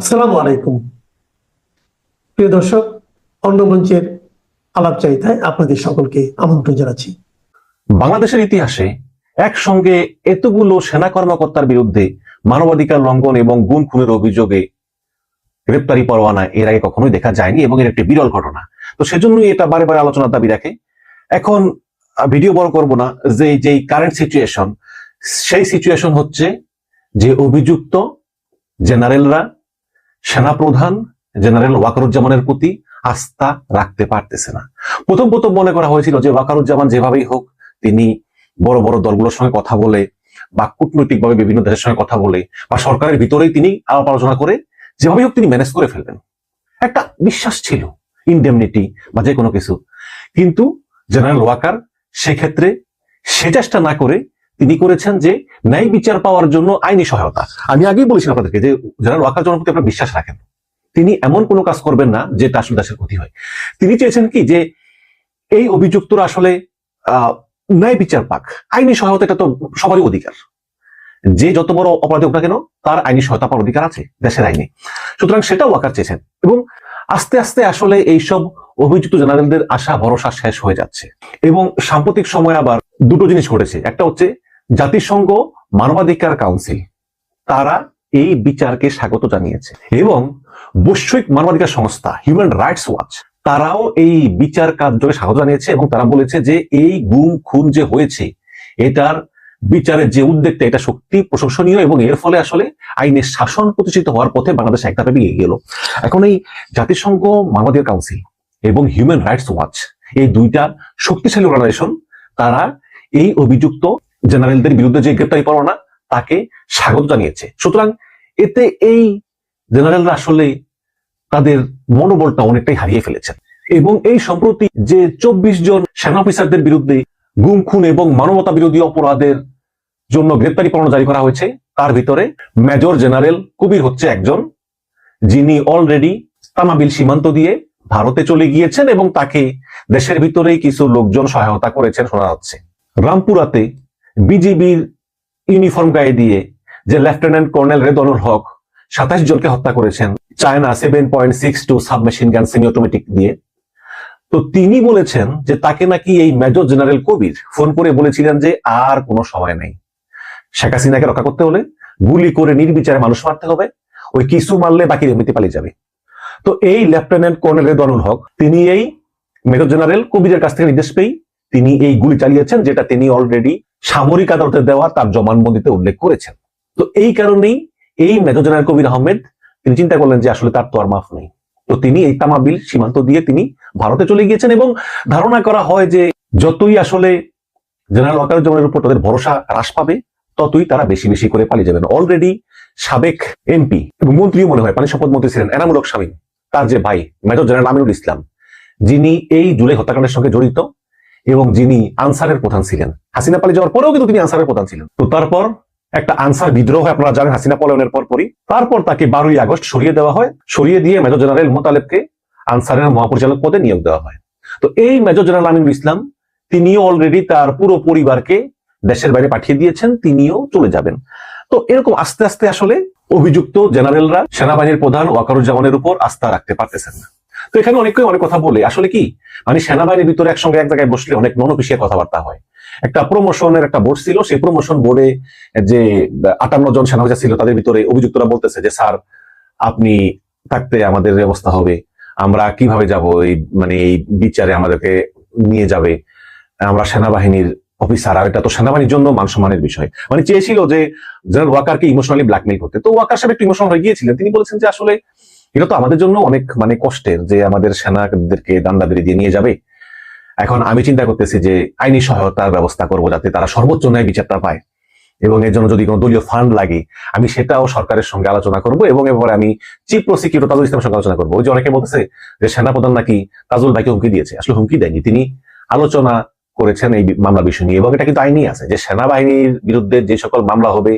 আসসালামু আলাইকুম প্রিয় দর্শক, অন্যমঞ্চের আলাপচারিতায় আপনাদের সকলকে আমন্ত্রণ জানাচ্ছি। বাংলাদেশের ইতিহাসে একসঙ্গে এতগুলো সেনা কর্মকর্তার বিরুদ্ধে মানবাধিকার লঙ্ঘন এবং গুম খুনের অভিযোগে গ্রেপ্তারি পরোয়ানা এর আগে কখনোই দেখা যায়নি এবং এর একটি বিরল ঘটনা। তো সেজন্যই এটা বারে বারে আলোচনার দাবি রাখে। এখন ভিডিও বড় করব না, যে কারেন্ট সিচুয়েশন, সেই সিচুয়েশন হচ্ছে যে অভিযুক্ত জেনারেলরা সেনাপ্রধান জেনারেল ওয়াকারুজ্জামানের প্রতি আস্থা রাখতে পারতেছে না। প্রথম মনে করা হয়েছিল যে ওয়াকারুজ্জামান যেভাবেই হোক তিনি বড় বড় দলগুলোর সঙ্গে কথা বলে বা কূটনৈতিকভাবে বিভিন্ন দেশের সঙ্গে কথা বলে বা সরকারের ভিতরেই তিনি আলাপ আলোচনা করে যেভাবেই হোক তিনি ম্যানেজ করে ফেলবেন, একটা বিশ্বাস ছিল ইনডেমনিটি বা যে কোনো কিছু। কিন্তু জেনারেল ওয়াকার সেক্ষেত্রে সে চেষ্টা না করে তিনি করেছেন যে ন্যায় বিচার পাওয়ার জন্য আইনি সহায়তা। আমি আগেই বলেছিলাম আপনাদেরকে যে জেনারেল ওয়াকার জনের প্রতি আপনারা বিশ্বাস রাখেন, তিনি এমন কোনো কাজ করবেন না যেটা আসলে দেশের ক্ষতি হয়। তিনি চেয়েছেন কি যে এই অভিযুক্তরা আসলে ন্যায় বিচার পাক, আইনি সহায়তা এটা তো সবারই অধিকার, যে যত বড় অপরাধী হোক না কেন তার আইনি সহায়তা পাওয়ার অধিকার আছে দেশের আইনে। সুতরাং সেটা ওয়াকার চেয়েছেন এবং আস্তে আস্তে আসলে এইসব অভিযুক্ত জেনারেলদের আশা ভরসা শেষ হয়ে যাচ্ছে। এবং সাম্প্রতিক সময় আবার দুটো জিনিস ঘটেছে। একটা হচ্ছে জাতিসংঘ মানবাধিকার কাউন্সিল, তারা এই বিচারকে স্বাগত জানিয়েছে এবং বৈশ্বিক মানবাধিকার সংস্থা হিউম্যান রাইটস ওয়াচ তারাও এই বিচার কার্যকে স্বাগত জানিয়েছে এবং তারা বলেছে যে এই গুম খুন যে হয়েছে এটার বিচারের যে উদ্যোগটা এটা সত্যি প্রশংসনীয় এবং এর ফলে আসলে আইনের শাসন প্রতিষ্ঠিত হওয়ার পথে বাংলাদেশ এক ধাপে এগিয়ে গেল। এখন এই জাতিসংঘ মানবাধিকার কাউন্সিল এবং হিউম্যান রাইটস ওয়াচ এই দুইটা শক্তিশালী অর্গানাইজেশন তারা এই অভিযুক্ত জেনারেলদের বিরুদ্ধে যে গ্রেপ্তারি পরোয়ানা তাকে স্বাগত জানিয়েছে। সুতরাং এতে এই জেনারেলরা আসলে তাদের মনোবলটা অনেকটাই হারিয়ে ফেলেছেন এবং এই সম্প্রতি যে 24 জন সেনা অফিসারদের বিরুদ্ধে গুম খুন এবং মানবতা বিরোধী অপরাধের জন্য গ্রেপ্তারি পরোয়ানা জারি করা হয়েছে তার ভিতরে মেজর জেনারেল কবির হচ্ছে একজন, যিনি অলরেডি তামাবিল সীমান্ত দিয়ে ভারতে চলে গিয়েছেন এবং তাকে দেশের ভিতরেই কিছু লোকজন সহায়তা করেছেন শোনা যাচ্ছে। রামপুরাতে বিজিবির ইউনিফর্ম গায়ে দিয়ে যে লেফটেন্যান্ট কর্নেল রেদনুল হক 27 জনকে হত্যা করেছেন চায়না 7.62 সাবমেশিন গান সেমি অটোমেটিক দিয়ে, তো তিনি বলেছেন যে তাকে নাকি এই মেজর জেনারেল কবির ফোন করে বলেছিলেন যে আর কোনো সময় নেই, শেখ হাসিনাকে রক্ষা করতে হলে গুলি করে নির্বিচারে মানুষ মারতে হবে, ওই কিছু মারলে বাকি এমনিতে পালিয়ে যাবে। তো এই লেফটেন্যান্ট কর্নেল রেদনুল হক তিনি এই মেজর জেনারেল কবিরের কাছ থেকে নির্দেশ পেয়ে তিনি এই গুলি চালিয়েছেন, যেটা তিনি অলরেডি সামরিক আদালতে দেওয়া তার জবানবন্দিতে উল্লেখ করেছেন। তো এই কারণেই এই মেজর জেনারেল কবির আহমেদ তিনি চিন্তা করলেন যে আসলে তার তো আর মাফ নেই, তো তিনি এই তামাবিল সীমান্ত দিয়ে তিনি ভারতে চলে গিয়েছেন এবং ধারণা করা হয় যে যতই আসলে জেনারেল ওয়াকারুজ্জামানের উপর তাদের ভরসা হ্রাস পাবে ততই তারা বেশি বেশি করে পালিয়ে যাবেন। অলরেডি সাবেক এমপি এবং মন্ত্রীও মনে হয় পানি সম্পদ মন্ত্রী ছিলেন এনামুল হক শামীম, তার যে ভাই মেজর জেনারেল আমিনুল ইসলাম, যিনি এই জুলাই হত্যাকাণ্ডের সঙ্গে জড়িত এবং যিনি আনসারের প্রধান ছিলেন, হাসিনা পালিয়ে যাওয়ার পরেও কিন্তু তিনি আনসারের প্রধান ছিলেন। তো তারপর একটা আনসার বিদ্রোহ আপনারা জানেন হাসিনা পলায়নের পরপরই, তারপর তাকে 12ই আগস্ট সরিয়ে দেওয়া হয়, সরিয়ে দিয়ে মেজর জেনারেল মোতালেবকে আনসারের মহাপরিচালক পদে নিয়োগ দেওয়া হয়। তো এই মেজর জেনারেল আমিনুল ইসলাম তিনিও অলরেডি তার পুরো পরিবারকে দেশের বাইরে পাঠিয়ে দিয়েছেন, তিনিও চলে যাবেন। তো এরকম আস্তে আস্তে আসলে অভিযুক্ত জেনারেলরা সেনাবাহিনীর প্রধান ওয়াকারুজ্জামানের উপর আস্থা রাখতে পারতেছেন না। তো এখানে অনেকেই অনেক কথা বলে, আসলে কি মানে সেনাবাহিনীর ভিতরে একসঙ্গে এক জায়গায় বসলে অনেক মনোপিসিয়ে কথাবার্তা হয়। একটা প্রমোশনের একটা বোর্ড ছিল, সেই প্রমোশন বোর্ডে যে 58 জন সেনা অফিসার ছিল তাদের ভিতরে অভিযুক্তরা বলতেছে যে স্যার আপনি থাকতে আমাদের অবস্থা হবে, আমরা কিভাবে যাব, এই বিচারে আমাদেরকে নিয়ে যাবে, আমরা সেনাবাহিনীর অফিসার, আর এটা তো সেনাবাহিনীর জন্য মান সম্মানের বিষয়। মানে চেয়েছিল যে জেনারেল ওয়াকারকে ইমোশনালি ব্ল্যাকমেইল করতে। তো ওয়াকার সাহেব একটু ইমোশনাল হয়ে গিয়েছিলেন, তিনি বলেছেন যে আসলে এটা তো আমাদের জন্য অনেক কষ্টের যে আমাদের সেনাদেরকে দান্ডাবেড়ি দিয়ে নিয়ে যাবে। এখন আমি চিন্তা করতেছি যে আইনি সহায়তার ব্যবস্থা করবো যাতে তারা সর্বোচ্চ ন্যায় বিচারটা পায় এবং এর জন্য যদি কোনো দলীয় ফান্ড লাগে আমি সেটাও সরকারের সঙ্গে আলোচনা করবো এবং এবারে আমি চিফ প্রসিকিউটর তাজুল ইসলামের সঙ্গে আলোচনা করবো। ওই যে অনেকে বলতেছে যে সেনাপ্রধান নাকি তাজুল ভাইকে হুমকি দিয়েছে, আসলে হুমকি দেয়নি, তিনি আলোচনা করেছেন এই মামলা বিষয় নিয়ে এবং এটা কিন্তু আইনি আছে যে সেনাবাহিনীর বিরুদ্ধে যে সকল মামলা হবে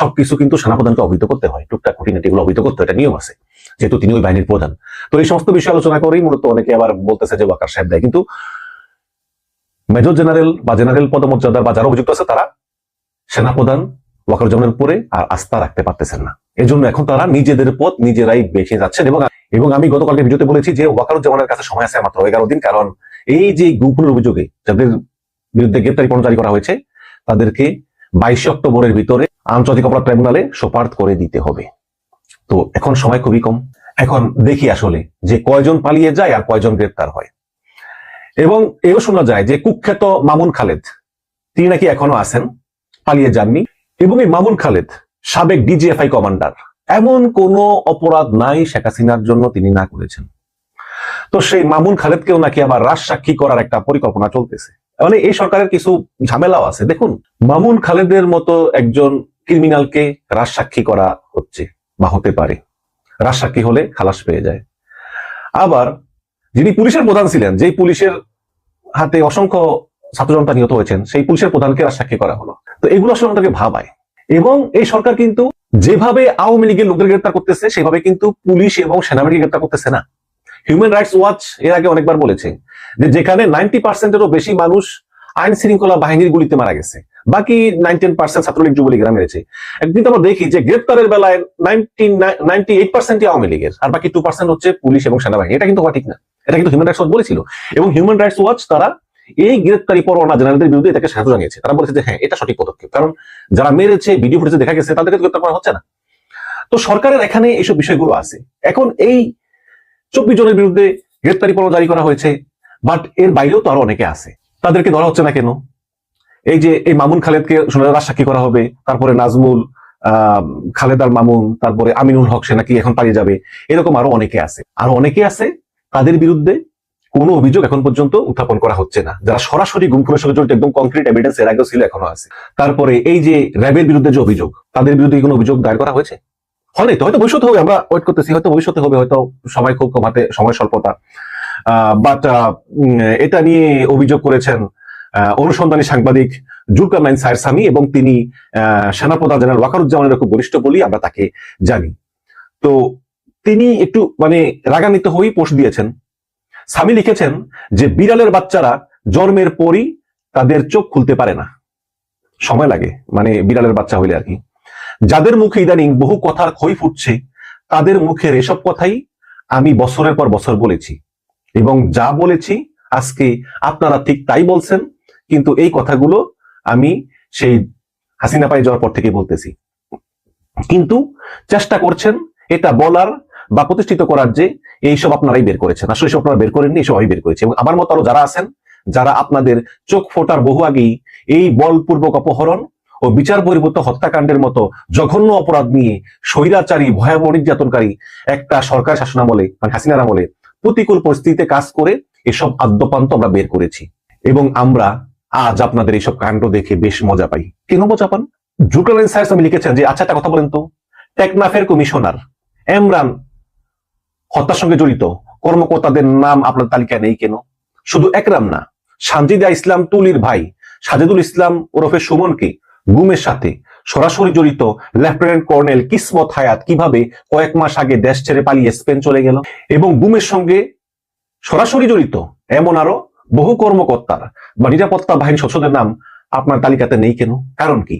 সবকিছু কিন্তু সেনাপ্রধানকে অবহিত করতে হয়, টুকটাক খুঁটিনাটি এগুলো অবহিত করতে হয়, এটা নিয়ম আছে যেহেতু তিনি ওই বাহিনীর প্রধান। তো এই সমস্ত বিষয় আলোচনা করেই মূলত অনেকে আবার বলতেছে যে ওয়াকার সাহেব দেয়, কিন্তু মেজর জেনারেল বা জেনারেল পদমর্যাদা বা যারা অভিযুক্ত আছে তারা সেনাপ্রধান ওয়াকারুজ্জামানের উপরে আর আস্থা রাখতে পারতেছেন না। এজন্য এখন তারা নিজেদের পথ নিজেরাই বেছে যাচ্ছেন। এবং আমি গতকালকে ভিডিওতে বলেছি যে ওয়াকারুজ্জামানের কাছে সময় আছে মাত্র 11 দিন, কারণ এই যে গুমখুনের অভিযোগে যাদের বিরুদ্ধে গ্রেপ্তারি পরোয়ানা জারি করা হয়েছে তাদেরকে 22 অক্টোবরের ভিতরে আন্তর্জাতিক অপরাধ ট্রাইব্যুনালে সোপর্দ করে দিতে হবে। তো এখন সময় খুবই কম। এখন দেখি আসলে যে কয়জন পালিয়ে যায় আর কয়জন গ্রেপ্তার হয়। এবং এও শোনা যায় যে কুখ্যাত মামুন খালেদ তিনি নাকি এখনো আছেন, পালিয়ে যাননি। এবং এই মামুন খালেদ সাবেক ডিজিএফআই কমান্ডার, এমন কোনো অপরাধ নাই শেখ হাসিনার জন্য তিনি না করেছেন। তো সেই মামুন খালেদকেও নাকি আবার রাজসাক্ষী করার একটা পরিকল্পনা চলতেছে। মানে এই সরকারের কিছু ঝামেলাও আছে। দেখুন, মামুন খালেদের মতো একজন ক্রিমিনালকে রাজসাক্ষী করা হচ্ছে বা হতে পারে, রাজসাক্ষী হলে খালাস পেয়ে যায়। আবার যিনি পুলিশের প্রধান ছিলেন, যেই পুলিশের হাতে অসংখ্য ছাত্র জনতা নিহত হয়েছেন, সেই পুলিশের প্রধানকে রাজসাক্ষী করা হলো। তো এগুলো আসলে আমাদেরকে ভাবায়। এবং এই সরকার কিন্তু যেভাবে আওয়ামী লীগের লোকদের গ্রেপ্তার করতেছে সেভাবে কিন্তু পুলিশ এবং সেনাবাহিনীকে গ্রেপ্তার করতেছে না। হিউম্যান রাইটস ওয়াচ এর আগে অনেকবার বলেছে যে যেখানে 90%-এরও বেশি মানুষ আইন শৃঙ্খলা বাহিনীর গুলিতে মারা গেছে, বাকি 19% ছাত্রলীগ যুবলীগেরা মেরেছে। একদিন আমরা দেখি যে গ্রেপ্তারের বেলায় 98% আওয়ামী লীগের, আর বাকি 2% হচ্ছে পুলিশ এবং সেনাবাহিনী। এটা কিন্তু ঠিক না, এটা কিন্তু হিউম্যান রাইটস ওয়াচ বলেছিল। এবং হিউম্যান রাইটস ওয়াচ তারা এই গ্রেপ্তারি পরোয়ানা জানালদের বিরুদ্ধে এটাকে স্বাগত জানিয়েছে। তারা বলেছে যে হ্যাঁ, এটা সঠিক পদক্ষেপ, কারণ যারা মেরেছে ভিডিও ফুটেজে দেখা গেছে তাদেরকে গ্রেপ্তার করা হচ্ছে না। তো সরকারের এখানে এইসব বিষয়গুলো আছে। এখন এই 24 জনের বিরুদ্ধে গ্রেপ্তারি পরোয়ানা জারি করা হয়েছে, বাট এর বাইরেও তো আরো অনেকে আছে, তাদেরকে ধরা হচ্ছে না কেন? এই যে এই মামুন খালেদকে রাজসাক্ষী করা হবে, তারপরে নাজমুল, খালেদার মামুন, তারপরে আমিনুল হক সে নাকি এখন পালিয়ে যাবে, এরকম আরো অনেকে আছে। তাদের বিরুদ্ধে কোনো অভিযোগ এখন পর্যন্ত উত্থাপন করা হচ্ছে না, যারা সরাসরি গুমখুনের সঙ্গে জড়িত, একদম কংক্রিট এভিডেন্স এর আগেও ছিল, এখনো আছে। তারপরে এই যে র্যাবের বিরুদ্ধে যে অভিযোগ, তাদের বিরুদ্ধে কোনো অভিযোগ দায়ের করা হয়েছে? হয়নি তো, হয়তো ভবিষ্যতে হবে, আমরা ওয়েট করতেছি, হয়তো ভবিষ্যতে হবে, হয়তো সময় খুব কম হাতে, সময় স্বল্পতা। বাট এটা নিয়ে অভিযোগ করেছেন অনুসন্ধানী সাংবাদিক জুলকারনাইন সায়ের সামি, এবং তিনি সেনাপ্রধান জেনারেল ওয়াকারুজ্জামানের খুব ঘনিষ্ঠ বলি আমরা তাকে জানি। তো তিনি একটু রাগান্বিত হয়েই পোস্ট দিয়েছেন। সামি লিখেছেন যে বিড়ালের বাচ্চারা জন্মের পরই তাদের চোখ খুলতে পারে না, সময় লাগে, বিড়ালের বাচ্চা হইলে আর কি। যাদের মুখে ইদানিং বহু কথার খই ফুটছে, তাদের মুখের এসব কথাই আমি বছরের পর বছর বলেছি, এবং যা বলেছি আজকে আপনারা ঠিক তাই বলছেন। কিন্তু এই কথাগুলো আমি সেই হাসিনা পাই যাওয়ার পর থেকে বলতেছি, কিন্তু চেষ্টা করছেন এটা বলার বা প্রতিষ্ঠিত করার যে এইসব আপনারাই বের করেছেন। আসলে এসব আপনারা বের করেননি, এসব আমি বের করেছি। এবং আমার মতো আরো যারা আছেন, যারা আপনাদের চোখ ফোটার বহু আগেই এই বলপূর্বক অপহরণ ও বিচার বহির্ভূত হত্যাকাণ্ডের মতো জঘন্য অপরাধ নিয়ে স্বৈরাচারী ভয়াবহ নির্যাতনকারী একটা সরকার শাসনামলে, হাসিনার আমলে প্রতিকূল পরিস্থিতিতে কাজ করে এসব আদ্যপান্ত আমরা বের করেছি। এবং আমরা আজ আপনাদের এইসব কাণ্ড দেখে বেশ মজা পাই। কেন মজা পান? জুলকারনাইন সায়ের সামি লিখেছেন যে আচ্ছা, একটা কথা বলেন তো, টেকনাফের কমিশনার এমরান হত্যার সঙ্গে জড়িত কর্মকর্তাদের নাম আপনার তালিকায় নেই কেন? শুধু একরাম না, সানজিদা ইসলাম তুলির ভাই সাজেদুল ইসলাম ওরফে সুমনকে গুমের সাথে সরাসরি জড়িত লেফটেন্যান্ট কর্নেল কিসমত হায়াত কিভাবে কয়েক মাস আগে দেশ ছেড়ে পালিয়ে স্পেন চলে গেল, এবং গুমের সঙ্গে সরাসরি জড়িত এমন আরো বহু কর্মকর্তার বা নিরাপত্তা বাহিনীর সদস্যদের নাম আপনার তালিকাতে নেই কেন? কারণ কি?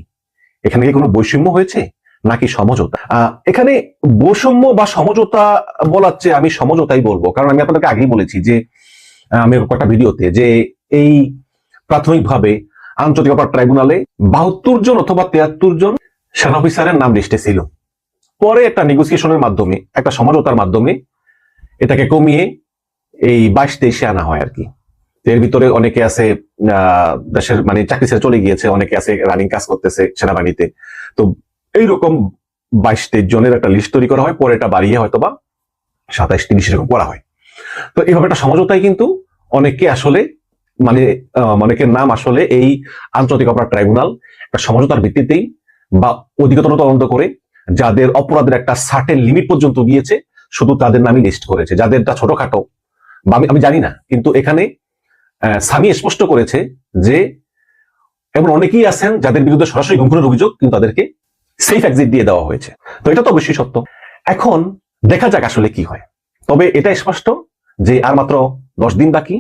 এখানে কি কোনো বৈষম্য হয়েছে নাকি সমঝোতা? এখানে বৈষম্য বা সমঝোতা বলার চেয়ে আমি সমঝোতাই বলবো, কারণ আমি আপনাদেরকে আগেই বলেছি যে আমি কয়েকটা ভিডিওতে যে এই প্রাথমিকভাবে আন্তর্জাতিক অপরাধ ট্রাইব্যুনালে 72 জন অথবা 73 জন সেনা অফিসারের নাম লিস্টে ছিল। পরে একটা নেগোসিয়েশনের মাধ্যমে, একটা সমঝোতার মাধ্যমে এটাকে কমিয়ে এই 22-23 আনা হয় আর কি। এর ভিতরে অনেকে আছে দেশের চাকরি ছেড়ে চলে গিয়েছে, অনেকে আছে রানিং কাজ করতেছে সেনাবাহিনীতে। তো এইরকম 22-23 জনের একটা লিস্ট তৈরি করা হয়, পরে এটা বাড়িয়ে হয়তো বা 27-30 এরকম করা হয়। তো এইভাবে একটা সমঝোতায় কিন্তু অনেকে আসলে অনেকের নাম আসলে এই আন্তর্জাতিক অপরাধ ট্রাইব্যুনাল একটা সমঝোতার ভিত্তিতেই বা অধিকতর তদন্ত করে যাদের অপরাধের একটা সার্টেন লিমিট পর্যন্ত গিয়েছে শুধু তাদের নামই লিস্ট করেছে। যাদেরটা ছোটখাটো বা আমি জানি না, কিন্তু এখানে সামি স্পষ্ট করেছে যে এমন অনেকেই আছেন যাদের বিরুদ্ধে সরাসরি গুমখুনের অভিযোগ, কিন্তু তাদেরকে সেফ এক্সিট দিয়ে দেওয়া হয়েছে। তো এটা তো অবশ্যই সত্য। এখন দেখা যাক আসলে কি হয়। তবে এটা স্পষ্ট যে আর মাত্র 10 দিন বাকি,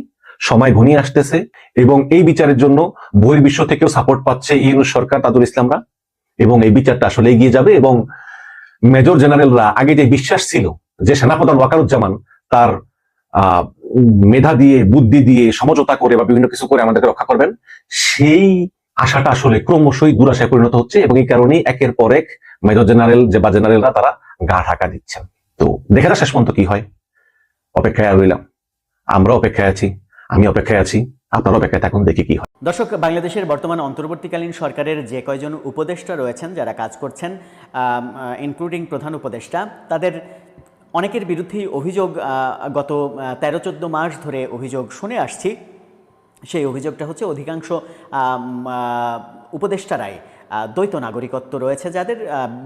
সময় ঘনিয়ে আসতেছে, এবং এই বিচারের জন্য বহির্বিশ্ব থেকেও সাপোর্ট পাচ্ছে ইউনূস সরকার, তাজুল ইসলামরা, এবং এই বিচারটা আসলে এগিয়ে যাবে। এবং মেজর জেনারেলরা আগে যে বিশ্বাস ছিল যে সেনাপ্রধান ওয়াকারুজ্জামান তার মেধা দিয়ে, বুদ্ধি দিয়ে, সমঝোতা করে বা বিভিন্ন কিছু করে আমাদেরকে রক্ষা করবেন, সেই আশাটা আসলে ক্রমশই দুরাশায় পরিণত হচ্ছে, এবং এই কারণেই একের পর এক মেজর জেনারেল যে বা জেনারেলরা তারা গা ঢাকা দিচ্ছেন। তো দেখা যাক শেষ পর্যন্ত কি হয়। অপেক্ষায় রইলাম, আমরা অপেক্ষায় আছি, আমি অপেক্ষায় আছি, আপনারা অপেক্ষায় থাকুন, দেখি কি হয়। দর্শক, বাংলাদেশের বর্তমান অন্তর্বর্তীকালীন সরকারের যে কয়জন উপদেষ্টা রয়েছেন যারা কাজ করছেন, ইনক্লুডিং প্রধান উপদেষ্টা, তাদের অনেকের বিরুদ্ধেই অভিযোগ গত 13-14 মাস ধরে অভিযোগ শুনে আসছি। সেই অভিযোগটা হচ্ছে অধিকাংশ উপদেষ্টারাই দ্বৈত নাগরিকত্ব রয়েছে, যাদের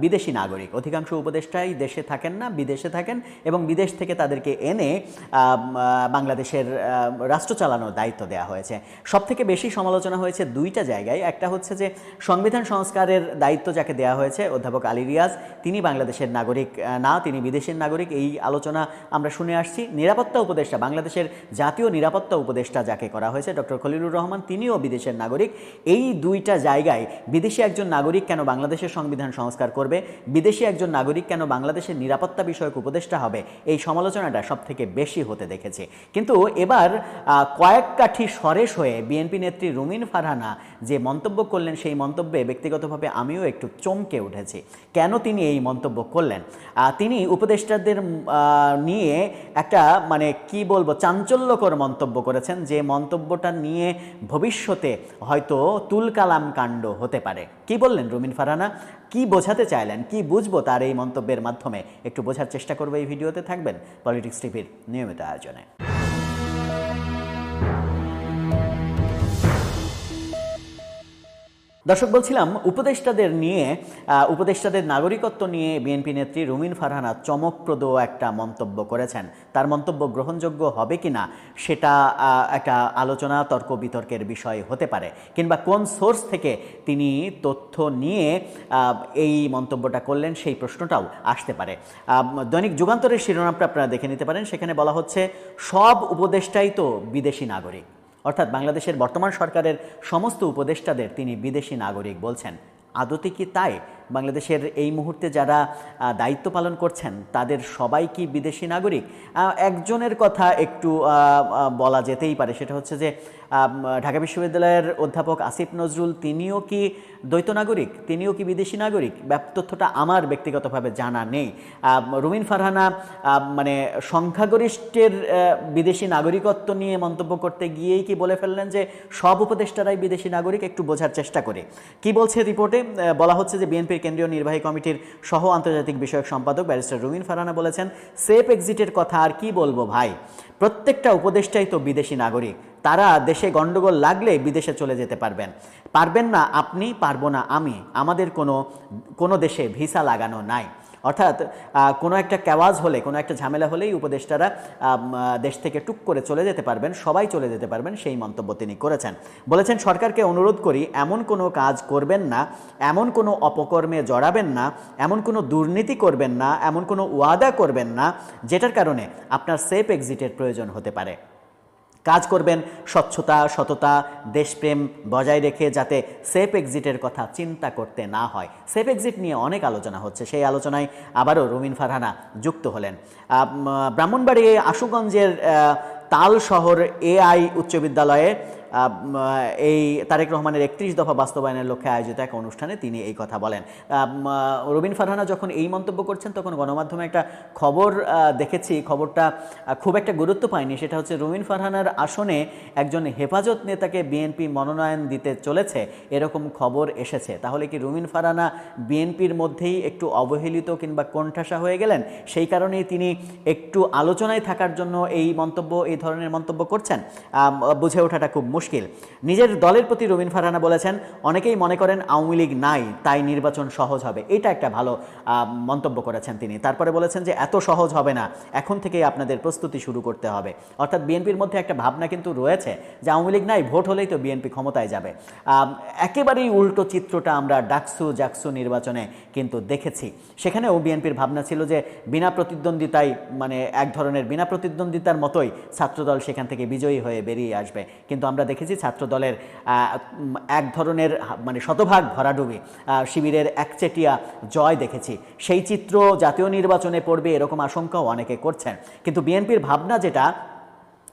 বিদেশি নাগরিক। অধিকাংশ উপদেষ্টাই দেশে থাকেন না, বিদেশে থাকেন, এবং বিদেশ থেকে তাদেরকে এনে বাংলাদেশের রাষ্ট্র চালানোর দায়িত্ব দেওয়া হয়েছে। সবথেকে বেশি সমালোচনা হয়েছে দুইটা জায়গায়। একটা হচ্ছে যে সংবিধান সংস্কারের দায়িত্ব যাকে দেওয়া হয়েছে, অধ্যাপক আলী রিয়াজ, তিনি বাংলাদেশের নাগরিক না, তিনি বিদেশের নাগরিক, এই আলোচনা আমরা শুনে আসছি। নিরাপত্তা উপদেষ্টা, বাংলাদেশের জাতীয় নিরাপত্তা উপদেষ্টা যাকে করা হয়েছে, ডক্টর খলিলুর রহমান, তিনিও বিদেশের নাগরিক। এই দুইটা জায়গায় বিদেশি একজন নাগরিক কেন বাংলাদেশের সংবিধান সংস্কার করবে, বিদেশি একজন নাগরিক কেন বাংলাদেশের নিরাপত্তা বিষয়ক উপদেষ্টা হবে, এই সমালোচনাটা সব থেকে বেশি হতে দেখেছে। কিন্তু এবার কয়েক কাঠি সরেস হয়ে বিএনপি নেত্রী রুমিন ফারহানা যে মন্তব্য করলেন, সেই মন্তব্যে ব্যক্তিগতভাবে আমিও একটু চমকে উঠেছি। কেন তিনি এই মন্তব্য করলেন? তিনি উপদেষ্টাদের নিয়ে একটা মানে কি বলবো, চাঞ্চল্যকর মন্তব্য করেছেন, যে মন্তব্যটা নিয়ে ভবিষ্যতে হয়তো তুলকালাম কাণ্ড হতে পারে। কি বললেন রুমিন ফারহানা, কি বোঝাতে চাইলেন, কি বুঝবো তার এই মন্তব্যের মাধ্যমে, একটু বোঝার চেষ্টা করবো এই ভিডিওতে। থাকবেন পলিটিক্স টিভির নিয়মিত আয়োজনে। দর্শক, বলছিলাম উপদেষ্টাদের নিয়ে, উপদেষ্টাদের নাগরিকত্ব নিয়ে বিএনপি নেত্রী রুমিন ফারহানা চমকপ্রদ একটা মন্তব্য করেছেন। তার মন্তব্য গ্রহণযোগ্য হবে কিনা সেটা একটা আলোচনা, তর্ক বিতর্কের বিষয় হতে পারে, কিংবা কোন সোর্স থেকে তিনি তথ্য নিয়ে এই মন্তব্যটা করলেন সেই প্রশ্নটাও আসতে পারে। দৈনিক যুগান্তরের শিরোনামটা আপনারা দেখে নিতে পারেন। সেখানে বলা হচ্ছে, সব উপদেষ্টাই তো বিদেশি নাগরিক। অর্থাৎ বাংলাদেশের বর্তমান সরকারের সমস্ত উপদেষ্টাদের তিনি বিদেশি নাগরিক বলছেন। আদতে কি তাই? বাংলাদেশের এই মুহূর্তে যারা দায়িত্ব পালন করছেন তাদের সবাই কি বিদেশি নাগরিক? একজনের কথা একটু বলা যেতেই পারে, সেটা হচ্ছে যে ঢাকা বিশ্ববিদ্যালয়ের অধ্যাপক আসিফ নজরুল, তিনিও কি দ্বৈত নাগরিক, তিনিও কি বিদেশি নাগরিক? তথ্যটা আমার ব্যক্তিগতভাবে জানা নেই। রুমিন ফারহানা মানে সংখ্যাগরিষ্ঠের বিদেশি নাগরিকত্ব নিয়ে মন্তব্য করতে গিয়েই কি বলে ফেললেন যে সব উপদেষ্টারাই বিদেশি নাগরিক? একটু বোঝার চেষ্টা করে কি বলছে রিপোর্টে। বলা হচ্ছে যে বিএনপির কেন্দ্রীয় নির্বাহী কমিটির সহ আন্তর্জাতিক বিষয়ক সম্পাদক ব্যারিস্টার রুমিন ফারহানা বলেছেন, সেফ এক্সিটের কথা আর কি বলবো ভাই, প্রত্যেকটা উপদেষ্টাই তো বিদেশি নাগরিক। তারা দেশে গন্ডগোল লাগলে বিদেশে চলে যেতে পারবেন না আপনি, পারবো না আমি। আমাদের কোনো দেশে ভিসা লাগানো নাই। অর্থাৎ কোনো একটা ক্যাওয়াজ হলে, কোনো একটা ঝামেলা হলেই উপদেষ্টারা দেশ থেকে টুক করে চলে যেতে পারবেন, সবাই চলে যেতে পারবেন, সেই মন্তব্য তিনি করেছেন। বলেছেন, সরকারকে অনুরোধ করি এমন কোনো কাজ করবেন না, এমন কোনো অপকর্মে জড়াবেন না, এমন কোনো দুর্নীতি করবেন না, এমন কোনো ওয়াদা করবেন না যেটার কারণে আপনার সেফ এক্সিটের প্রয়োজন হতে পারে। কাজ করবেন স্বচ্ছতা, সততা, দেশপ্রেম বজায় রেখে, যাতে সেফ এক্সিটের কথা চিন্তা করতে না হয়। সেফ এক্সিট নিয়ে অনেক আলোচনা হচ্ছে, সেই আলোচনায় আবারও রুমিন ফারহানা যুক্ত হলেন। ব্রাহ্মণবাড়িয়া আশুগঞ্জের তাল শহর এআই উচ্চ বিদ্যালয়ে এই তারেক রহমানের 31 দফা বাস্তবায়নের লক্ষ্যে আয়োজিত এক অনুষ্ঠানে তিনি এই কথা বলেন। রুমিন ফারহানা যখন এই মন্তব্য করছেন তখন গণমাধ্যমে একটা খবর দেখেছি, খবরটা খুব একটা গুরুত্ব পায়নি। সেটা হচ্ছে রুমিন ফারহানার আসনে একজন হেফাজত নেতাকে বিএনপি মনোনয়ন দিতে চলেছে, এরকম খবর এসেছে। তাহলে কি রুমিন ফারহানা বিএনপির মধ্যেই একটু অবহেলিত কিংবা কোণঠাসা হয়ে গেলেন? সেই কারণেই তিনি একটু আলোচনায় থাকার জন্য এই ধরনের মন্তব্য করছেন? বুঝে ওঠাটা খুব মুশকিল। নিজের দলের প্রতি রুমিন ফারহানা বলেছেন, অনেকেই মনে করেন আওয়ামী লীগ নাই তাই নির্বাচন সহজ হবে। এটা একটা ভালো মন্তব্য করেছেন তিনি। তারপরে বলেছেন যে এত সহজ হবে না, এখন থেকেই আপনাদের প্রস্তুতি শুরু করতে হবে। অর্থাৎ বিএনপির মধ্যে একটা ভাবনা কিন্তু রয়েছে যে আওয়ামী লীগ নাই, ভোট হলেই তো বিএনপি ক্ষমতায় যাবে। একেবারেই উল্টো চিত্রটা আমরা জাকসু নির্বাচনে কিন্তু দেখেছি। সেখানেও বিএনপির ভাবনা ছিল যে বিনা প্রতিদ্বন্দ্বিতায়, মানে এক ধরনের বিনা প্রতিদ্বন্দ্বিতার মতোই ছাত্রদল সেখান থেকে বিজয়ী হয়ে বেরিয়ে আসবে। কিন্তু আমরা দেখেছি ছাত্র দলের এক ধরনের মানে শতভাগ ভরাডুবি, শিবিরের একচেটিয়া জয় দেখেছি। সেই চিত্র জাতীয় নির্বাচনে পড়বে এরকম আশঙ্কাও অনেকে করছেন। কিন্তু বিএনপির ভাবনা যেটা,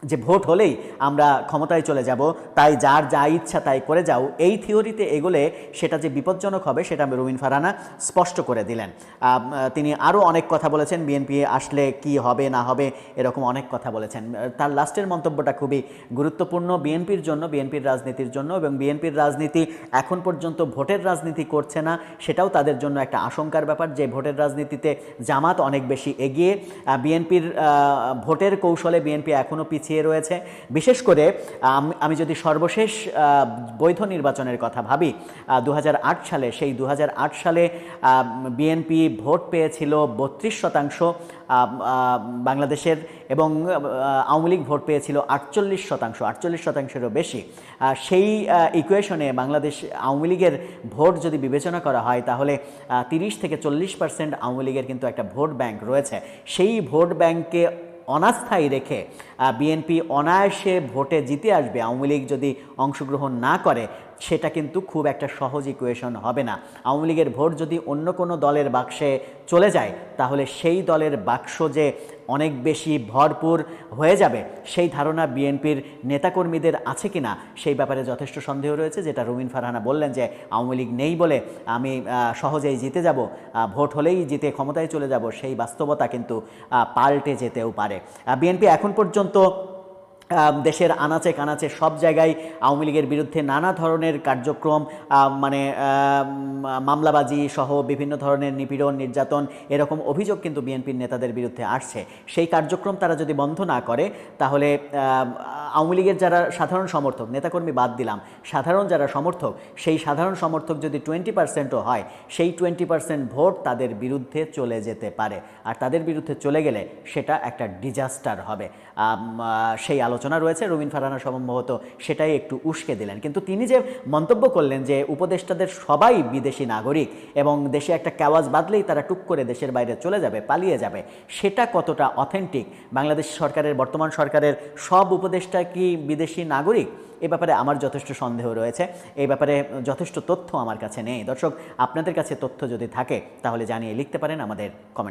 যে ভোট হলেই আমরা ক্ষমতায় চলে যাব, তাই যার যা ইচ্ছা তাই করে যাও, এই থিওরিতে এগোলে সেটা যে বিপজ্জনক হবে সেটা রুমিন ফারহানা স্পষ্ট করে দিলেন। তিনি আরও অনেক কথা বলেছেন, বিএনপি আসলে কি হবে না হবে এরকম অনেক কথা বলেছেন। তার লাস্টের মন্তব্যটা খুবই গুরুত্বপূর্ণ বিএনপির জন্য, বিএনপির রাজনীতির জন্য, এবং বিএনপির রাজনীতি এখন পর্যন্ত ভোটের রাজনীতি করছে না, সেটাও তাদের জন্য একটা আশঙ্কার ব্যাপার যে ভোটের রাজনীতিতে জামাত অনেক বেশি এগিয়ে, বিএনপির ভোটের কৌশলে বিএনপি এখনও পিছিয়ে রয়েছে। বিশেষ করে আমি যদি সর্বশেষ বৈধ নির্বাচনের কথা ভাবি 2008 সালে, সেই 2008 সালে বিএনপি ভোট পেয়েছিল 32% বাংলাদেশের, এবং আওয়ামী লীগ ভোট পেয়েছিল 48%, 48%-এরও বেশি। সেই ইকুয়েশনে বাংলাদেশ আওয়ামী লীগের ভোট যদি বিবেচনা করা হয় তাহলে 30-40% আওয়ামী লীগের কিন্তু একটা ভোট ব্যাংক রয়েছে। সেই ভোট ব্যাংককে অনাস্থায় রেখে বিএনপি অনায়াসে ভোটে জিতে আসবে আওয়ামী লীগ যদি অংশগ্রহণ না করে, সেটা কিন্তু খুব একটা সহজ ইকুয়েশন হবে না। আওয়ামী লীগের ভোট যদি অন্য কোনো দলের বাক্সে চলে যায় তাহলে সেই দলের বাক্স যে অনেক বেশি ভরপুর হয়ে যাবে সেই ধারণা বিএনপির নেতাকর্মীদের আছে কিনা সেই ব্যাপারে যথেষ্ট সন্দেহ রয়েছে। যেটা রুমিন ফারহানা বললেন যে আওয়ামী লীগ নেই বলে আমি সহজেই জিতে যাব, ভোট হলেই জিতে ক্ষমতায় চলে যাব, সেই বাস্তবতা কিন্তু পাল্টে যেতেও পারে। বিএনপি এখন পর্যন্ত দেশের আনাচে কানাচে সব জায়গায় আওয়ামী লীগের বিরুদ্ধে নানা ধরনের কার্যক্রম, মানে মামলাবাজি সহ বিভিন্ন ধরনের নিপীড়ন, নির্যাতন, এরকম অভিযোগ কিন্তু বিএনপির নেতাদের বিরুদ্ধে আসছে। সেই কার্যক্রম তারা যদি বন্ধ না করে তাহলে আওয়ামী লীগের যারা সাধারণ সমর্থক, নেতাকর্মী বাদ দিলাম, সাধারণ যারা সমর্থক, সেই সাধারণ সমর্থক যদি 20%ও হয়, সেই 20% ভোট তাদের বিরুদ্ধে চলে যেতে পারে। আর তাদের বিরুদ্ধে চলে গেলে সেটা একটা ডিজাস্টার হবে। সেই আলোচনা রয়েছে। রুমিন ফারহানা সম্ভবত সেটাই একটু উস্কে দিলেন। কিন্তু তিনি যে মন্তব্য করলেন যে উপদেষ্টাদের সবাই বিদেশি নাগরিক এবং দেশে একটা ক্যাওয়াজ বাঁধলেই তারা টুক করে দেশের বাইরে চলে যাবে, পালিয়ে যাবে, সেটা কতটা অথেন্টিক? বাংলাদেশ সরকারের, বর্তমান সরকারের সব উপদেষ্টা কি বিদেশি নাগরিক? এ ব্যাপারে আমার যথেষ্ট সন্দেহ রয়েছে। এই ব্যাপারে যথেষ্ট তথ্য আমার কাছে নেই। দর্শক, আপনাদের কাছে তথ্য যদি থাকে তাহলে জানিয়ে লিখতে পারেন আমাদের কমেন্ট।